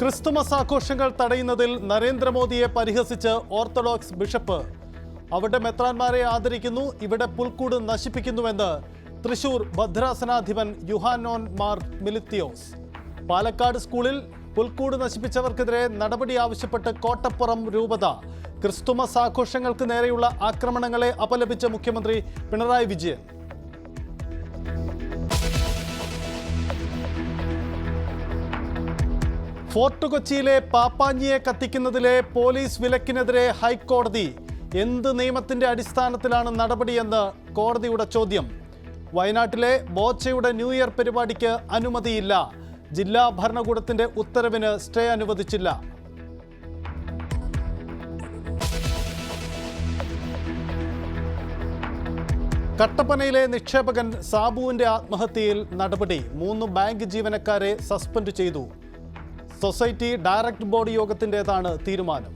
Christmas ആഘോഷങ്ങൾ തടയുന്നതിൽ നരേന്ദ്രമോദിയെ പരിഹസിച്ച് ഓർത്തഡോക്സ് ബിഷപ്പ്. അവിടെ മെത്രാന്മാരെ ആദരിക്കുന്നു, ഇവിടെ പുൽക്കൂട് നശിപ്പിക്കുന്നുവെന്ന് തൃശൂർ ഭദ്രാസനാധിപൻ യുഹാനോൻ മാർ മിലിത്തിയോസ്. പാലക്കാട് സ്കൂളിൽ പുൽക്കൂട് നശിപ്പിച്ചവർക്കെതിരെ നടപടി ആവശ്യപ്പെട്ട് കോട്ടപ്പുറം രൂപത. ക്രിസ്തുമസ് ആഘോഷങ്ങൾക്ക് നേരെയുള്ള ആക്രമണങ്ങളെ അപലപിച്ച മുഖ്യമന്ത്രി പിണറായി വിജയൻ. ഫോർട്ട് കൊച്ചിയിലെ പാപ്പാഞ്ഞിയെ കത്തിക്കുന്നതിലെ പോലീസ് വിലക്കിനെതിരെ ഹൈക്കോടതി. എന്ത് നിയമത്തിന്റെ അടിസ്ഥാനത്തിലാണ് നടപടിയെന്ന് കോടതിയുടെ ചോദ്യം. വയനാട്ടിലെ ബോച്ചയുടെ ന്യൂ ഇയർ പരിപാടിക്ക് അനുമതിയില്ല. ജില്ലാ ഭരണകൂടത്തിന്റെ ഉത്തരവിന് സ്റ്റേ അനുവദിച്ചില്ല. കട്ടപ്പനയിലെ നിക്ഷേപകൻ സാബുവിന്റെ ആത്മഹത്യയിൽ നടപടി. 3 ബാങ്ക് ജീവനക്കാരെ സസ്പെൻഡ് ചെയ്തു. സൊസൈറ്റി ഡയറക്ട് ബോർഡ് യോഗത്തിൻ്റെതാണ് തീരുമാനം.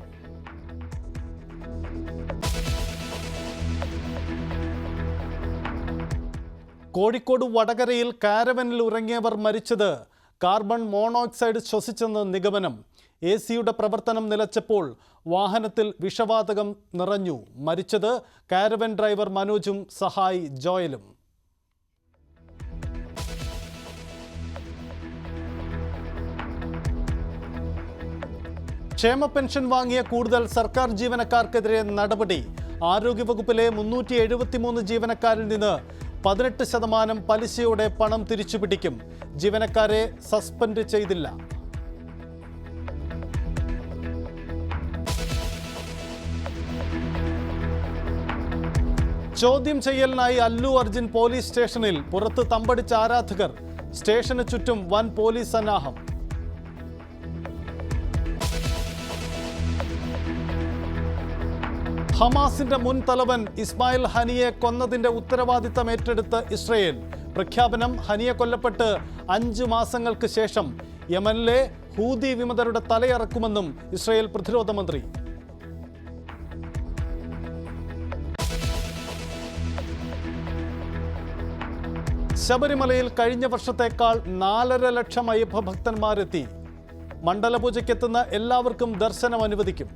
കോഴിക്കോട് വടകരയിൽ കാരവനിൽ ഉറങ്ങിയവർ മരിച്ചത് കാർബൺ മോണോക്സൈഡ് ശ്വസിച്ചെന്ന് നിഗമനം. AC-യുടെ പ്രവർത്തനം നിലച്ചപ്പോൾ വാഹനത്തിൽ വിഷവാതകം നിറഞ്ഞു. മരിച്ചത് കാരവൻ ഡ്രൈവർ മനോജും സഹായി ജോയലും. ക്ഷേമ പെൻഷൻ വാങ്ങിയ കൂടുതൽ സർക്കാർ ജീവനക്കാർക്കെതിരെ നടപടി. ആരോഗ്യവകുപ്പിലെ 373 ജീവനക്കാരിൽ നിന്ന് 18% പലിശയോടെ പണം തിരിച്ചുപിടിക്കും. ജീവനക്കാരെ സസ്പെൻഡ് ചെയ്തില്ല. ചോദ്യം ചെയ്യലിനായി അല്ലു അർജുൻ പോലീസ് സ്റ്റേഷനിൽ. പുറത്ത് തമ്പടിച്ച ആരാധകർ. സ്റ്റേഷന് ചുറ്റും വൻ പോലീസ് സന്നാഹം. ഹമാസിന്റെ മുൻ തലവൻ ഇസ്മായിൽ ഹനിയെ കൊന്നതിന്റെ ഉത്തരവാദിത്തം ഏറ്റെടുത്ത് ഇസ്രയേൽ. പ്രഖ്യാപനം. ഹനിയെ കൊല്ലപ്പെട്ട് 5 മാസങ്ങൾക്ക് ശേഷം യമനിലെ ഹൂതി വിമതരുടെ തലയറക്കുമെന്നും ഇസ്രയേൽ പ്രതിരോധ മന്ത്രി. ശബരിമലയിൽ കഴിഞ്ഞ വർഷത്തേക്കാൾ 4.5 ലക്ഷം അയ്യപ്പ ഭക്തന്മാരെത്തി. മണ്ഡലപൂജയ്ക്കെത്തുന്ന എല്ലാവർക്കും ദർശനം അനുവദിക്കും.